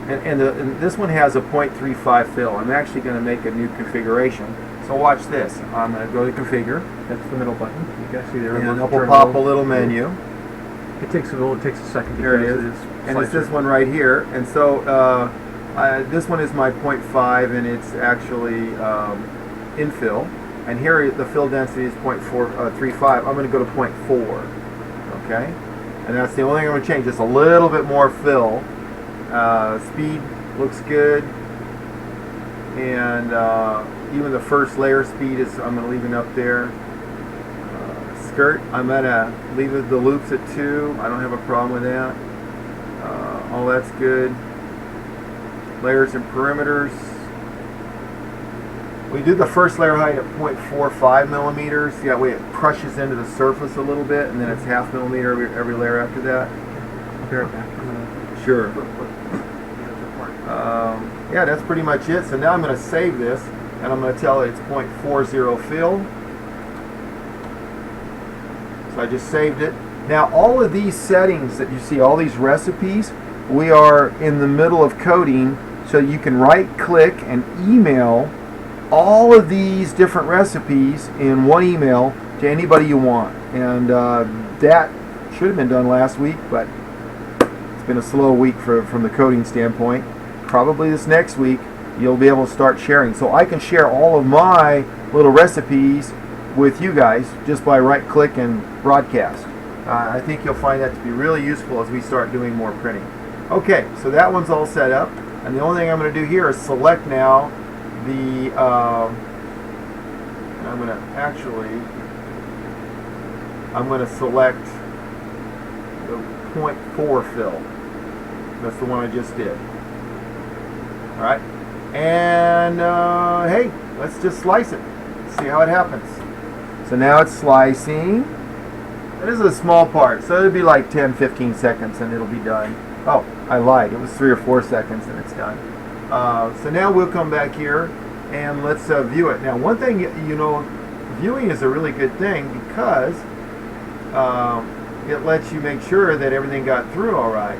And this one has a 0.35 fill. I'm actually going to make a new configuration. So watch this. I'm going to go to configure. That's the middle button. You can see there. And up will pop a little menu. It takes a second. There it is. And it's this one right here. And so this one is my 0.5, and it's actually infill. And here the fill density is 0.35. I'm going to go to 0.4. Okay? And that's the only thing I'm going to change. Just a little bit more fill. Speed looks good. And even the first layer speed is, I'm going to leave it up there. Skirt, I'm going to leave the loops at 2. I don't have a problem with that. All that's good. Layers and perimeters. We do the first layer height at 0.45 millimeters. That way it crushes into the surface a little bit, and then it's half millimeter every layer after that. I'll be right back. Sure. Yeah, that's pretty much it. So now I'm going to save this, and I'm going to tell it it's 0.40 fill. So I just saved it. Now all of these settings that you see, all these recipes, we are in the middle of coding, so you can right click and email all of these different recipes in one email to anybody you want. And that should have been done last week, but it's been a slow week from the coding standpoint. Probably this next week you'll be able to start sharing. So I can share all of my little recipes with you guys just by right click and broadcast. I think you'll find that to be really useful as we start doing more printing. Okay, so that one's all set up, and the only thing I'm going to do here is select now the I'm going to select the 0.4 fill. That's the one I just did. Alright, and hey, let's just slice it. See how it happens. So now it's slicing. And this is a small part, so it'll be like 10-15 seconds and it'll be done. Oh, I lied. It was 3 or 4 seconds and it's done. So now we'll come back here and let's view it. Now one thing, you know, viewing is a really good thing because it lets you make sure that everything got through all right.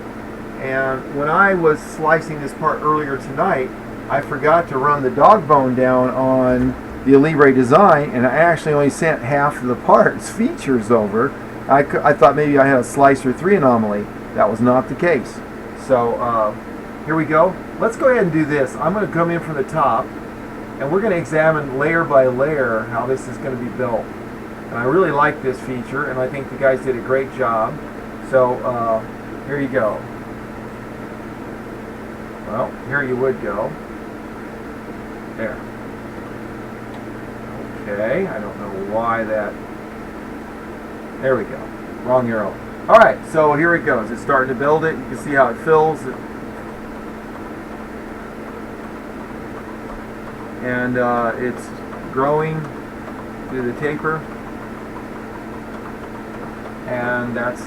And when I was slicing this part earlier tonight, I forgot to run the dog bone down on the Libre design, and I actually only sent half of the parts features over. I thought maybe I had a slicer 3 anomaly. That was not the case. So here we go. Let's go ahead and do this. I'm going to come in from the top, and we're going to examine layer by layer how this is going to be built. And I really like this feature, and I think the guys did a great job. So here you go. Well, here you would go. There. Okay, I don't know why that... There we go. Wrong arrow. Alright, so here it goes. It's starting to build it. You can see how it fills. And it's growing through the taper. And that's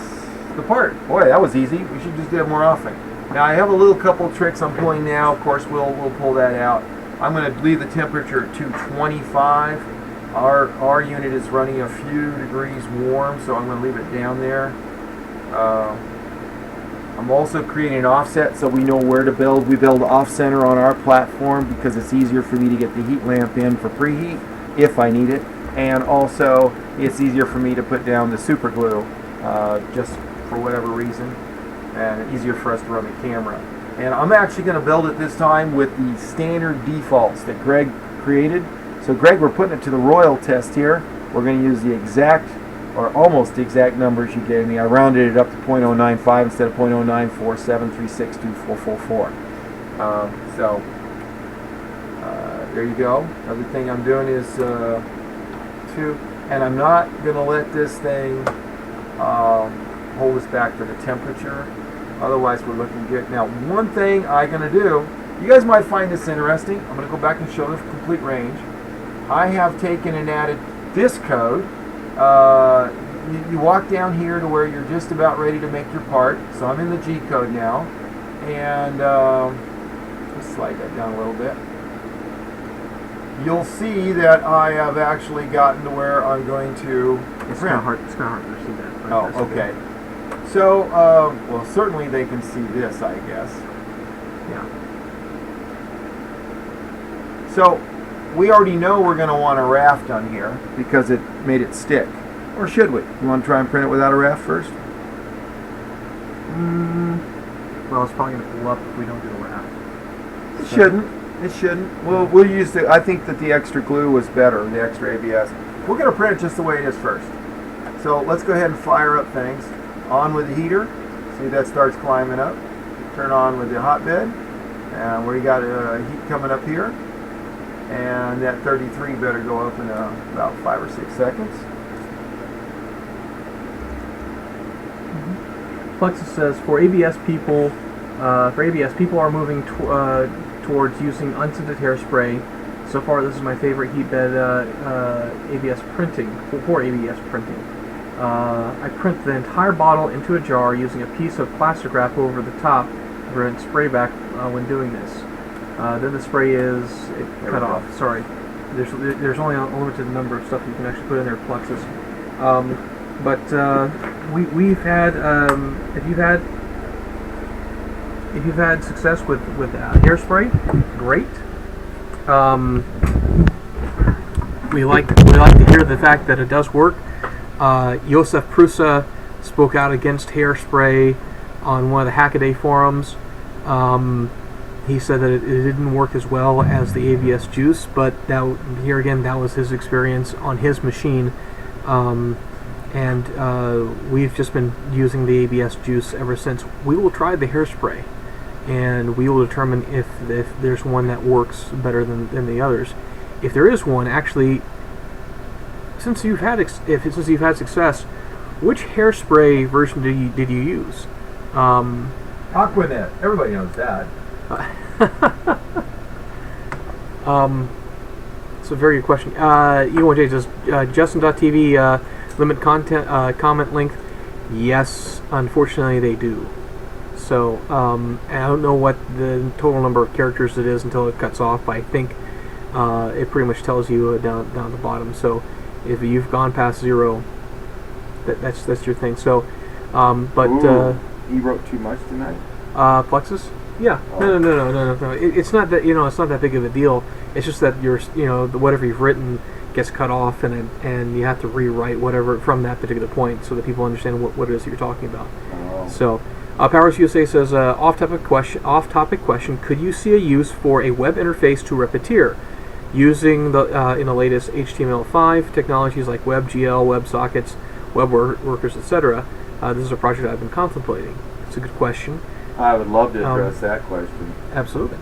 the part. Boy, that was easy. We should just do it more often. Now I have a little couple tricks I'm pulling now. Of course, we'll pull that out. I'm going to leave the temperature at 225. Our unit is running a few degrees warm, so I'm going to leave it down there. I'm also creating an offset so we know where to build. We build off-center on our platform because it's easier for me to get the heat lamp in for preheat if I need it. And also, it's easier for me to put down the super glue just for whatever reason. And easier for us to run the camera. And I'm actually going to build it this time with the standard defaults that Greg created. So Greg, we're putting it to the Royal test here. We're going to use the exact, or almost the exact numbers you gave me. I rounded it up to 0.095 instead of 0.09473624444. So there you go. Another thing I'm doing is and I'm not going to let this thing hold us back for the temperature. Otherwise, we're looking good. Now, one thing I'm going to do, you guys might find this interesting. I'm going to go back and show the complete range. I have taken and added this code. You walk down here to where you're just about ready to make your part. So I'm in the G code now. And let's slide that down a little bit. You'll see that I have actually gotten to where I'm going to... It's kind of hard to see that. Right? Oh, okay. So, well, certainly they can see this, I guess. Yeah. So we already know we're going to want a raft on here because it made it stick. Or should we? You want to try and print it without a raft first? Well, it's probably going to pull up if we don't do a wrap. It shouldn't. It shouldn't. We'll use the. I think that the extra glue was better. The extra ABS. We're going to print it just the way it is first. So let's go ahead and fire up things. On with the heater. See, that starts climbing up. Turn on with the hotbed, and we got heat coming up here. And that 33 better go up in about 5 or 6 seconds. Plexus says for ABS people are moving towards using unscented hairspray. So far, this is my favorite heat bed ABS printing for ABS printing. I print the entire bottle into a jar using a piece of plastic wrap over the top to prevent spray back when doing this. Then the spray is cut off. Sorry, there's only a limited number of stuff you can actually put in there, Plexus. But we've had if you've had success with hairspray, great. We like to hear the fact that it does work. Josef Prusa spoke out against hairspray on one of the Hackaday forums. He said that it didn't work as well as the ABS juice, but here again, that was his experience on his machine. And we've just been using the ABS juice ever since. We will try the hairspray, and we will determine if there's one that works better than the others. If there is one, actually, since you've had success, which hairspray version did you use? Aquanet. Everybody knows that. It's a very good question. E1J says Justin.tv limit content comment length. Yes, unfortunately they do. So I don't know what the total number of characters it is until it cuts off, but I think it pretty much tells you down the bottom. So if you've gone past 0, that's your thing. So he wrote too much tonight. Plexus? Yeah. Oh. No. It's not that it's not that big of a deal. It's just that whatever you've written gets cut off, and you have to rewrite whatever from that particular point so that people understand what it is that you're talking about. Oh. So, Powers USA says off-topic question. Could you see a use for a web interface to Repetier using the in the latest HTML5 technologies like WebGL, WebSockets, web workers, etc.? This is a project I've been contemplating. It's a good question. I would love to address that question. Absolutely.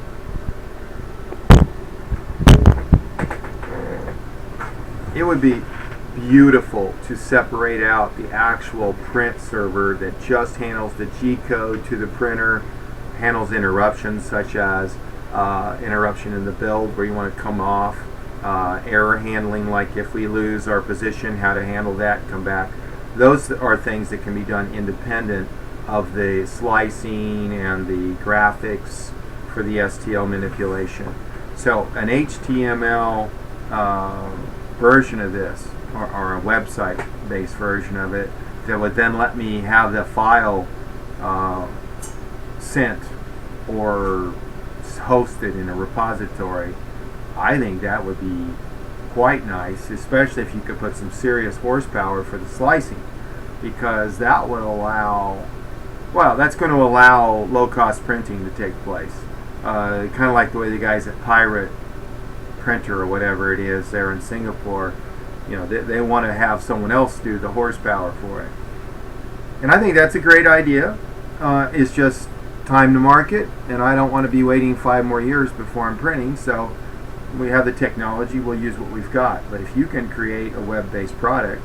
It would be beautiful to separate out the actual print server that just handles the G-code to the printer, handles interruptions such as interruption in the build where you want to come off, error handling like if we lose our position, how to handle that and come back. Those are things that can be done independent of the slicing and the graphics for the STL manipulation. So an HTML version of this, or a website-based version of it, that would then let me have the file sent or hosted in a repository, I think that would be quite nice, especially if you could put some serious horsepower for the slicing, because that would allow, well, that's going to allow low-cost printing to take place. Kind of like the way the guys at Pirate Printer or whatever it is there in Singapore, they want to have someone else do the horsepower for it. And I think that's a great idea. It's just time to market, and I don't want to be waiting 5 more years before I'm printing, so we have the technology, we'll use what we've got. But if you can create a web-based product,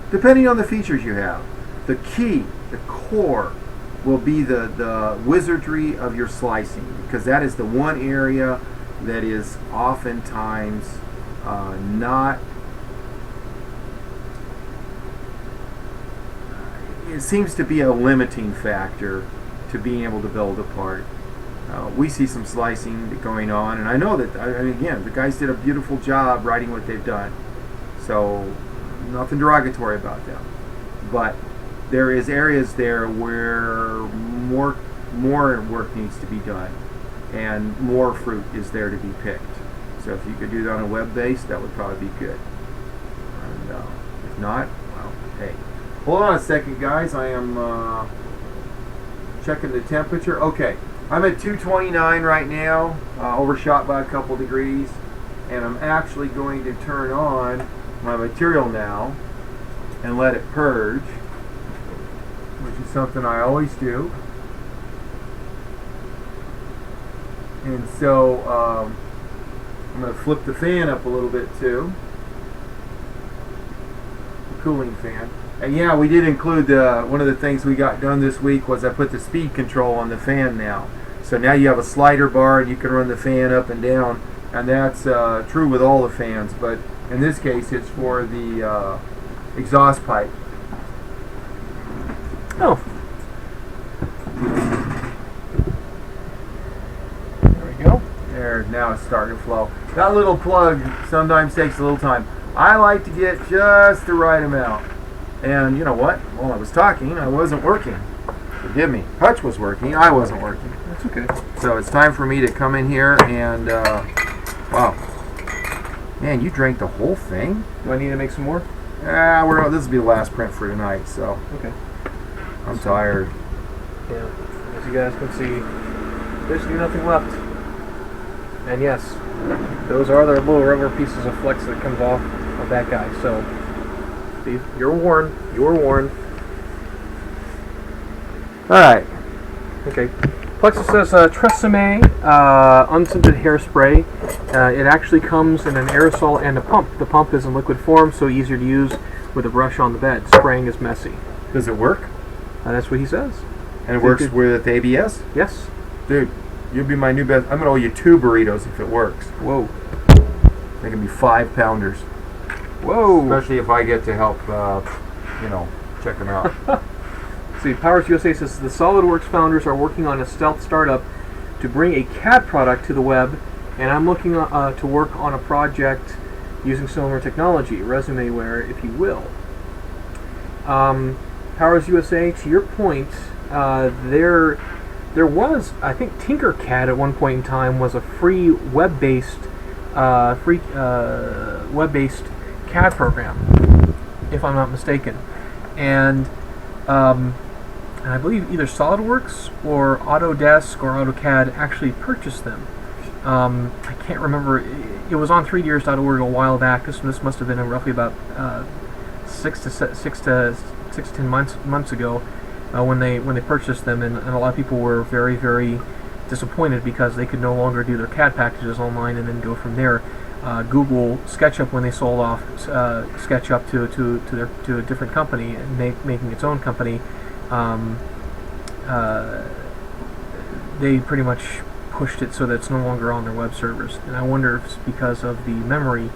depending on the features you have, the key, the core, will be the wizardry of your slicing, because that is the one area that is oftentimes not, it seems to be a limiting factor to being able to build a part. We see some slicing going on, and I know that, again, the guys did a beautiful job writing what they've done, so nothing derogatory about them. But there is areas there where more more work needs to be done, and more fruit is there to be picked. So if you could do it on a web base, that would probably be good. And if not, well, hey. Hold on a second, guys. I am checking the temperature. Okay, I'm at 229 right now, overshot by a couple degrees, and I'm actually going to turn on my material now and let it purge, which is something I always do. And so I'm going to flip the fan up a little bit too, the cooling fan. And yeah, we did include one of the things we got done this week was I put the speed control on the fan now. So now you have a slider bar and you can run the fan up and down, and that's true with all the fans, but in this case it's for the exhaust pipe. Oh. There we go. There, now it's starting to flow. That little plug sometimes takes a little time. I like to get just the right amount. And you know what? While I was talking, I wasn't working. Forgive me. Hutch was working. I wasn't working. That's okay. So it's time for me to come in here and, wow. Man, you drank the whole thing? Do I need to make some more? This will be the last print for tonight, so. Okay. I'm tired. Yeah. As you guys can see, basically nothing left. And yes, those are the little rubber pieces of flex that comes off of that guy. So, Steve, you're warned. You were warned. Alright. Okay. Plexus says Tresemme unscented hairspray. It actually comes in an aerosol and a pump. The pump is in liquid form, so easier to use with a brush on the bed. Spraying is messy. Does it work? That's what he says. And it works with ABS? Yes. Dude, you'll be my new best. I'm going to owe you 2 burritos if it works. Whoa. They can be 5-pounders. Whoa. Especially if I get to help, check them out. See, Powers USA says the SolidWorks founders are working on a stealth startup to bring a CAD product to the web, and I'm looking to work on a project using similar technology, resumeware, if you will. Powers USA, to your point, there was, I think, Tinkercad at one point in time was a free web-based CAD program, if I'm not mistaken, and I believe either SolidWorks or Autodesk or AutoCAD actually purchased them. I can't remember. It was on 3drs.org a while back. This must have been roughly about 6 to 10 months ago when they purchased them, and a lot of people were very, very disappointed because they could no longer do their CAD packages online and then go from there. Google SketchUp, when they sold off SketchUp to a different company and making its own company, they pretty much pushed it so that it's no longer on their web servers. And I wonder if it's because of the memory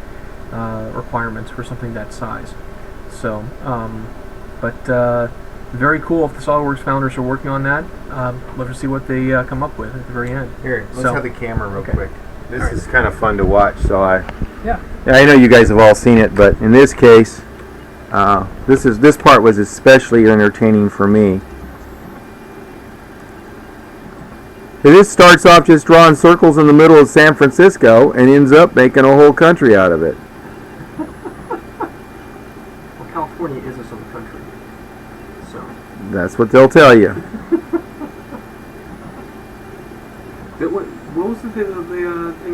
requirements for something that size. So, very cool if the SolidWorks founders are working on that. Love to see what they come up with at the very end. Here, let's have the camera real quick. This This is kind of fun to watch, so I Yeah. I know you guys have all seen it, but in this case, this part was especially entertaining for me. This starts off just drawing circles in the middle of San Francisco and ends up making a whole country out of it. Well, California is a summer country, so. That's what they'll tell you. What was the thing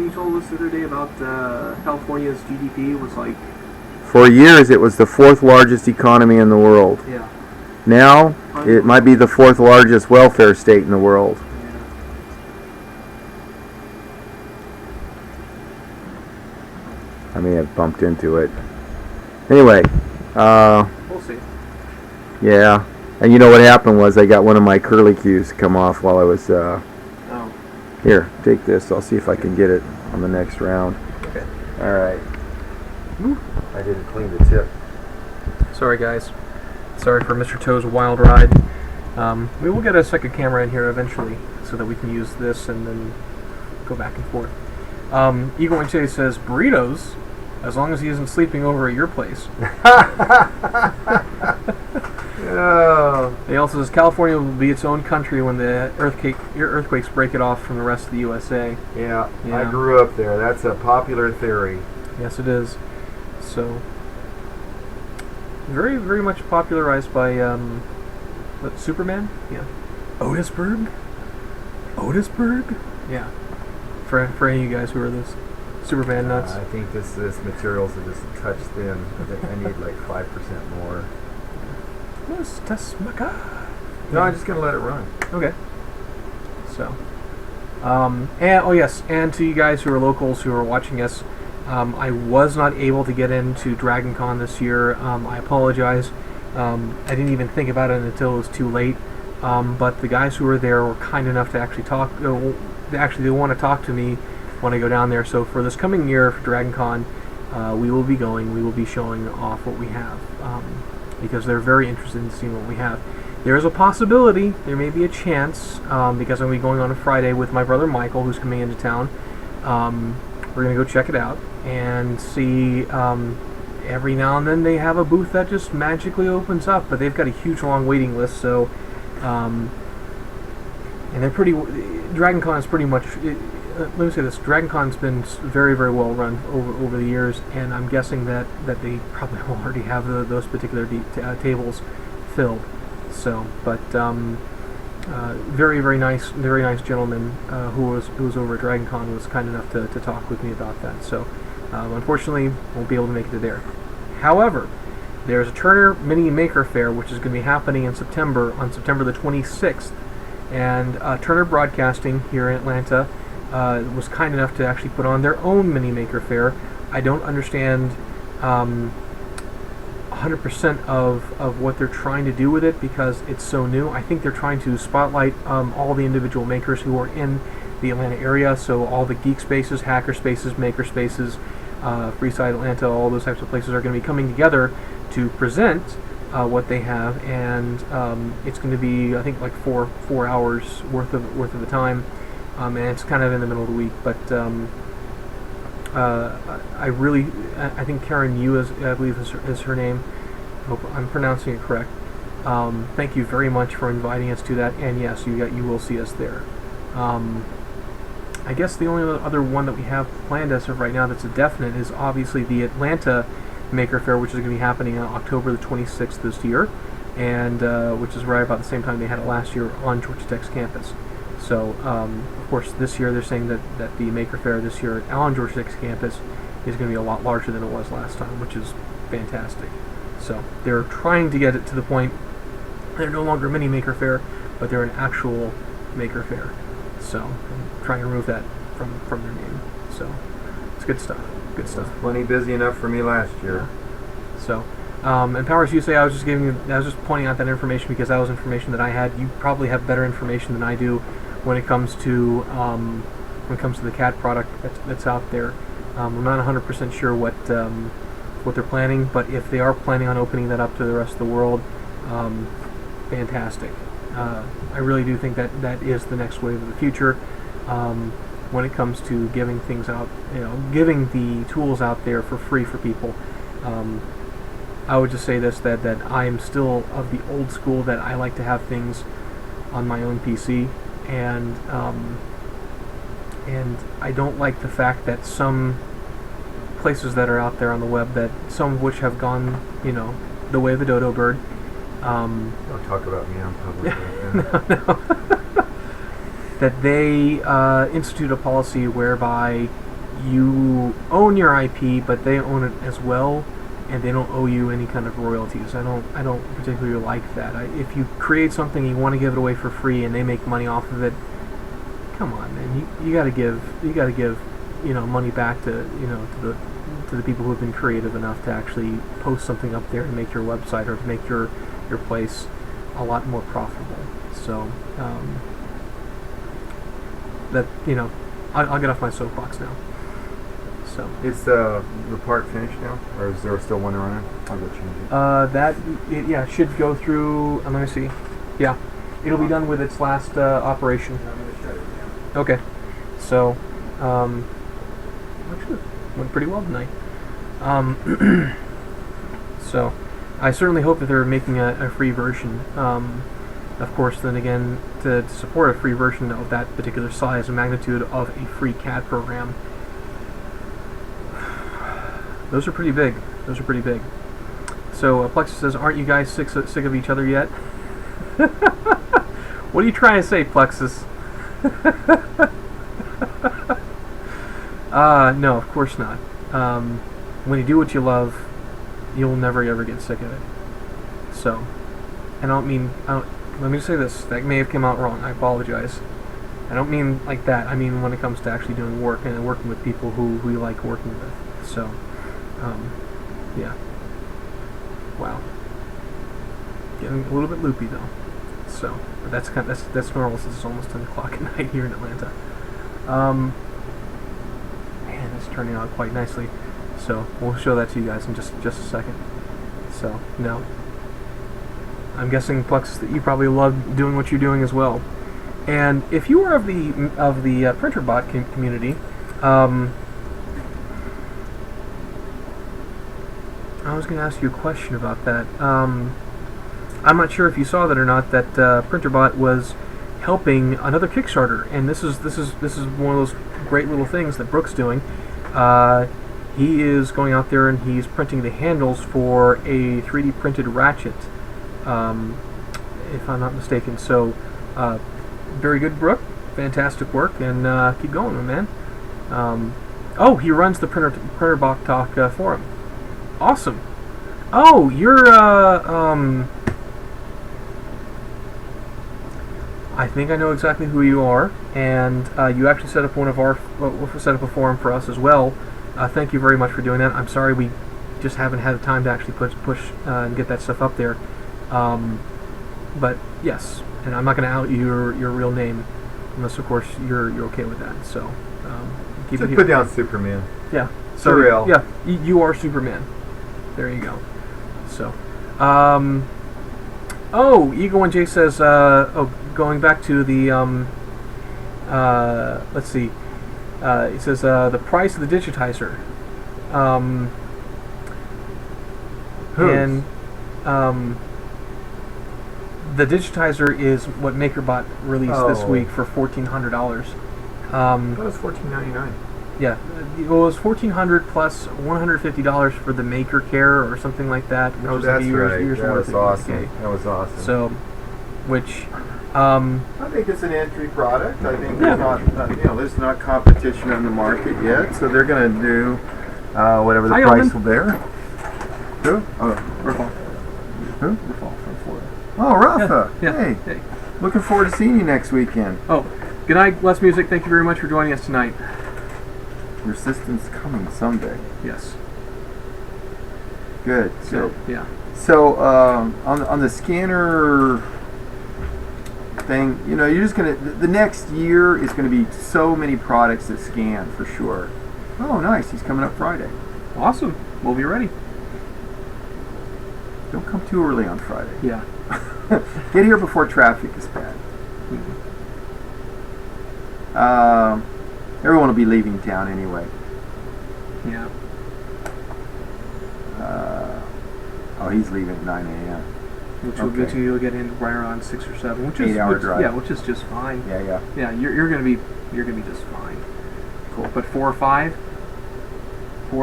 you told us the other day about California's GDP was like? For years, it was the 4th largest economy in the world. Yeah. Now, it might be the 4th largest welfare state in the world. I may have bumped into it. Anyway, We'll see. yeah. And you know what happened was I got one of my curlicues to come off while I was, Oh. here, take this. I'll see if I can get it on the next round. Okay. Alright. I didn't clean the tip. Sorry, guys. Sorry for Mr. Toe's wild ride. We will get a second camera in here eventually so that we can use this and then go back and forth. Eagle Wing Chase says, burritos, as long as he isn't sleeping over at your place. Oh. They also says California will be its own country when the earthquakes break it off from the rest of the USA. Yeah, Yeah. I grew up there. That's a popular theory. Yes, it is. So, very, very much popularized by Superman. Yeah, Otisburg. Yeah, for any of you guys who are this Superman nuts. I think this materials are just a touch thin. I need like 5% more. No, I'm just gonna let it run. Okay. So, and oh yes, and to you guys who are locals who are watching us, I was not able to get into Dragon Con this year. I apologize. I didn't even think about it until it was too late. But the guys who were there were kind enough to actually talk. They want to talk to me when I go down there. So for this coming year for Dragon Con, we will be going. We will be showing off what we have because they're very interested in seeing what we have. There is a possibility, there may be a chance, because I'm going to be going on a Friday with my brother Michael, who's coming into town. We're going to go check it out and see. Every now and then they have a booth that just magically opens up, but they've got a huge long waiting list. So, and they're pretty. Dragon Con is pretty much. Let me say this: Dragon Con's been very, very well run over the years, and I'm guessing that they probably already have those particular tables filled. So, but very, very nice gentleman who was over at Dragon Con was kind enough to talk with me about that. So, unfortunately, won't be able to make it to there. However, there's a Turner Mini Maker Fair which is going to be happening in September, on September the 26th, and Turner Broadcasting here in Atlanta was kind enough to actually put on their own Mini Maker Fair. I don't understand 100% of what they're trying to do with it because it's so new. I think they're trying to spotlight all the individual makers who are in the Atlanta area, so all the geek spaces, hacker spaces, maker spaces, Freeside Atlanta, all those types of places are going to be coming together to present what they have, and it's going to be, I think, like four hours worth of the time, and it's kind of in the middle of the week. But I think Karen Yu, I believe is her name. I hope I'm pronouncing it correct. Thank you very much for inviting us to that, and yes, you will see us there. I guess the only other one that we have planned as of right now that's a definite is obviously the Atlanta Maker Fair, which is going to be happening on October the 26th this year, and which is right about the same time they had it last year on Georgia Tech's campus. So, of course, this year they're saying that the Maker Fair this year on Georgia Tech's campus is going to be a lot larger than it was last time, which is fantastic. So they're trying to get it to the point they're no longer a mini Maker Fair, but they're an actual Maker Fair. So I'm trying to remove that from their name. So it's good stuff. Good stuff. Plenty busy enough for me last year. Yeah. So, and Powers USA, I was just pointing out that information because that was information that I had. You probably have better information than I do when it comes to the CAD product that's out there. I'm not 100% sure what they're planning, but if they are planning on opening that up to the rest of the world, fantastic. I really do think that is the next wave of the future when it comes to giving things out, giving the tools out there for free for people. I would just say this, that I am still of the old school that I like to have things on my own PC, and I don't like the fact that some places that are out there on the web, that some of which have gone, the way of the dodo bird. Don't talk about me on public. No. That they institute a policy whereby you own your IP, but they own it as well, and they don't owe you any kind of royalties. I don't particularly like that. If you create something, you want to give it away for free, and they make money off of it. Come on, man. You got to give money back to the people who have been creative enough to actually post something up there and make your website or to make your place a lot more profitable. So I'll get off my soapbox now. So is the part finished now, or is there still one running? I'll go change it. It should go through. Let me see. Yeah, it'll be done with its last operation. I'm going to shut it down. Okay. So actually went pretty well tonight. So I certainly hope that they're making a free version. Of course, then again, to support a free version of that particular size and magnitude of a free CAD program, those are pretty big. Those are pretty big. So Plexus says, "Aren't you guys sick of each other yet?" What are you trying to say, Plexus? No, of course not. When you do what you love, you'll never ever get sick of it. So, and let me say this, that may have come out wrong, I apologize. I don't mean like that, I mean when it comes to actually doing work and working with people who you like working with. So, yeah. Wow. Getting a little bit loopy though. So, but that's normal since it's almost 10 o'clock at night here in Atlanta. Man, it's turning out quite nicely. So we'll show that to you guys in just a second. So no, I'm guessing Plexus that you probably love doing what you're doing as well. And if you are of the printer bot community, I was going to ask you a question about that. I'm not sure if you saw that or not. That PrinterBot was helping another Kickstarter, and this is one of those great little things that Brooke's doing. He is going out there and he's printing the handles for a 3D printed ratchet, if I'm not mistaken. So, very good, Brooke. Fantastic work, and keep going, my man. Oh, he runs the PrinterBot Talk forum. Awesome. Oh, you're I think I know exactly who you are, and you actually set up set up a forum for us as well. Thank you very much for doing that. I'm sorry we just haven't had the time to actually push and get that stuff up there. But yes, and I'm not going to out your real name unless, of course, you're okay with that. So keep it here. Put down Superman. Yeah. So HYREL. Yeah, you are Superman. There you go. So, oh, Eagle and Jay says, going back to the, let's see, he says, the price of the digitizer. And, the digitizer is what MakerBot released this week for $1,400. That was $14.99. Yeah, it was $1,400 plus $150 for the Maker Care or something like that. Which was that's like right. years That worth was of awesome. okay. That was awesome. So, which, I think it's an entry product. I think there's not, there's not competition on the market yet, so they're going to do whatever the price will bear. Who? Oh, Rafa. Who? Rafa from Florida. Oh, Rafa. Yeah. Hey. Looking forward to seeing you next weekend. Oh, good night, Less Music. Thank you very much for joining us tonight. Your system's coming someday. Yes. Good. So, yeah. So on the scanner thing, you're just gonna. The next year is going to be so many products that scan for sure. Oh, nice. He's coming up Friday. Awesome. We'll be ready. Don't come too early on Friday. Yeah. Get here before traffic is bad. Everyone will be leaving town anyway. Yeah. Oh, he's leaving at 9 a.m. Which will get you'll get in right around 6 or 7, which is 8-hour drive. Yeah, which is just fine. Yeah. Yeah, you're gonna be just fine. Cool. But 4 or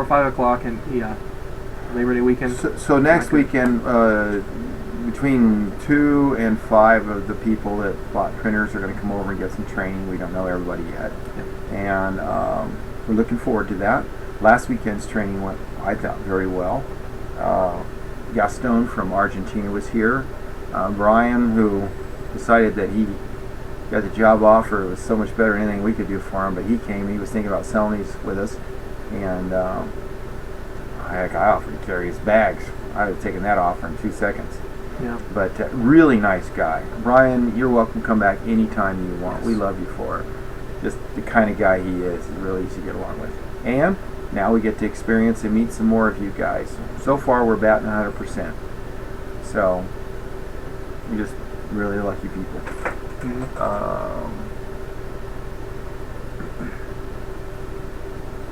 5 o'clock, and yeah, Labor Day weekend. So next weekend, between 2 and 5 of the people that bought printers are going to come over and get some training. We don't know everybody yet, and we're looking forward to that. Last weekend's training went, I thought, very well. Gaston from Argentina was here. Brian, who decided that he got the job offer, it was so much better than anything we could do for him, but he came. He was thinking about selling these with us, and I offered to carry his bags. I would have taken that offer in 2 seconds. Yeah. But really nice guy. Brian, you're welcome to come back anytime you want. Yes. We love you for it. Just the kind of guy he is. He's really easy to get along with. And now we get to experience and meet some more of you guys. So far, we're batting 100%. So, we're just really lucky people.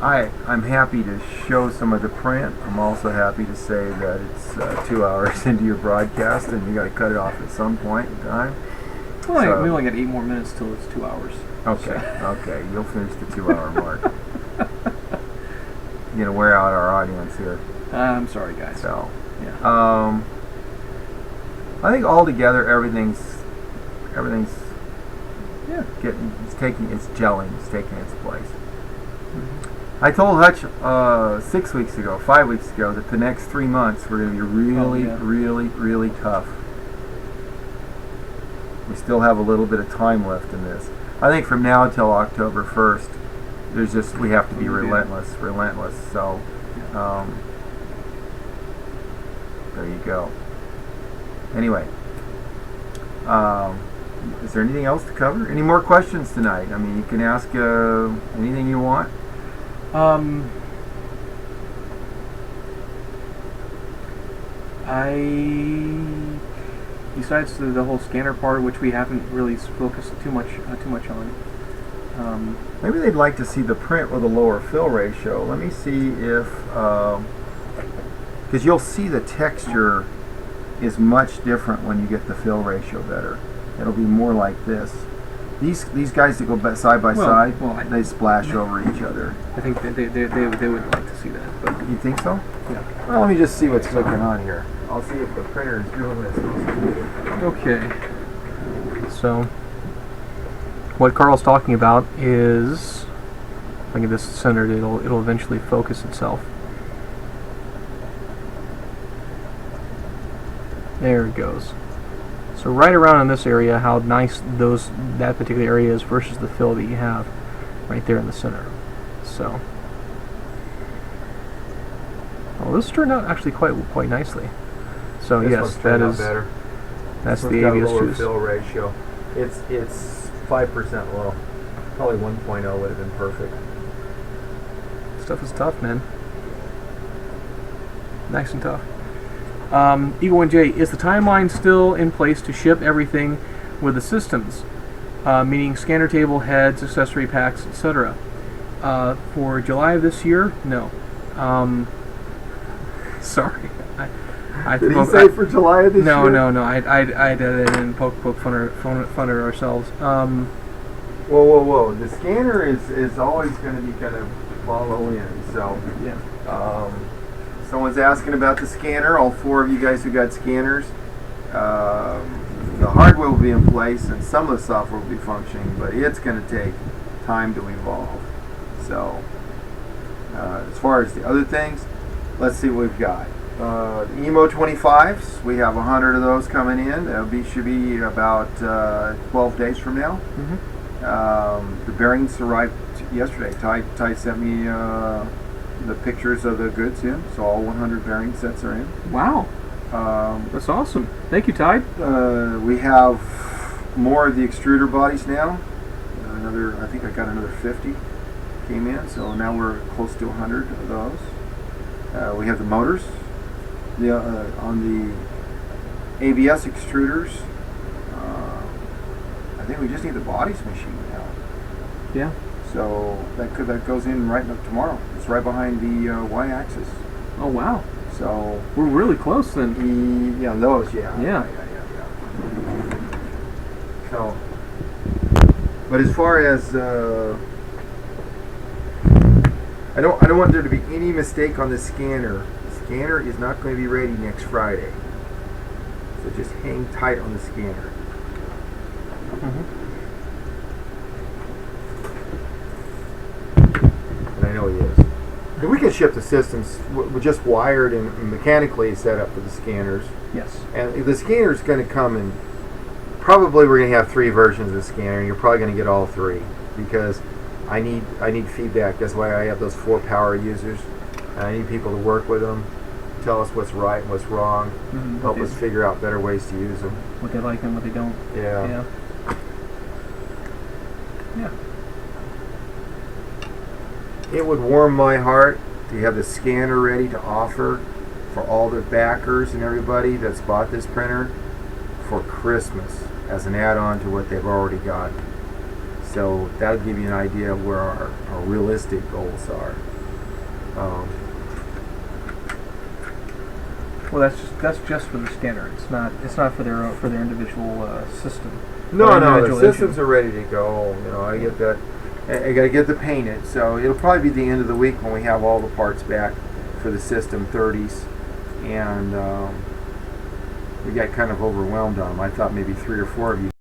I'm happy to show some of the print. I'm also happy to say that it's 2 hours into your broadcast, and you got to cut it off at some point in time. Well, we only got 8 more minutes till it's 2 hours. Okay, okay, you'll finish the 2 hour mark. You're gonna wear out our audience here. I'm sorry, guys. So, yeah. I think altogether everything's Yeah. it's gelling, it's taking its place. I told Hutch 5 weeks ago, that the next 3 months were going to be really tough. We still have a little bit of time left in this. I think from now until October 1st, we have to be relentless. So, there you go. Anyway, is there anything else to cover? Any more questions tonight? I mean, you can ask anything you want. Besides the whole scanner part, which we haven't really focused too much on. Maybe they'd like to see the print with a lower fill ratio. Let me see if, because you'll see the texture is much different when you get the fill ratio better. It'll be more like this. These guys that go side by side, they splash over each other. I think they would like to see that. But You think so? yeah. Well, let me just see what's clicking on here. I'll see if the printer is doing this. Okay. So, what Carl's talking about is, if I get this centered, it'll eventually focus itself. There it goes. So right around in this area, how nice that particular area is versus the fill that you have right there in the center. So, well, this turned out actually quite nicely. So yes, that's the ABS juice. Fill ratio. It's 5% low. Probably 1.0 would have been perfect. Stuff is tough, man. Nice and tough. Eagle 1J, is the timeline still in place to ship everything with the systems, meaning scanner table, heads, accessory packs, etc.? For July of this year, no. Sorry. Did he say for July of this year? No. I didn't poke fun at ourselves. Whoa. The scanner is always going to be kind of follow in. So yeah. Someone's asking about the scanner. All 4 of you guys who got scanners. The hardware will be in place and some of the software will be functioning, but it's going to take time to evolve. So as far as the other things, let's see what we've got. The EMO 25s, we have 100 of those coming in. Should be about 12 days from now. Mm-hmm. The bearings arrived yesterday. Ty sent me the pictures of the goods in, so all 100 bearing sets are in. Wow. That's awesome. Thank you, Tide. We have more of the extruder bodies now. I think I got another 50 came in, so now we're close to 100 of those. We have the motors. On the ABS extruders, I think we just need the bodies machined now. Yeah. So that goes in right tomorrow. It's right behind the Y-axis. Oh wow. So we're really close then. Those. Yeah. So, but as far as I don't want there to be any mistake on the scanner. The scanner is not going to be ready next Friday. So just hang tight on the scanner. Mm-hmm. And I know he is. And we can ship the systems we're just wired and mechanically set up for the scanners. Yes. And the scanner is going to come in. Probably we're going to have 3 versions of the scanner, and you're probably going to get all 3 because I need feedback. That's why I have those 4 power users. And I need people to work with them, tell us what's right and what's wrong, help us figure out better ways to use them. What they like and what they don't. Yeah. It would warm my heart to have the scanner ready to offer for all the backers and everybody that's bought this printer for Christmas as an add-on to what they've already got. So that'll give you an idea of where our realistic goals are. Well, that's just for the scanner. It's not for their individual system. No, Or no, the individual systems engine. are ready to go. You know, I get that. I got to get the painted, so it'll probably be the end of the week when we have all the parts back for the system 30s, and we got kind of overwhelmed on them. I thought maybe 3 or 4 of you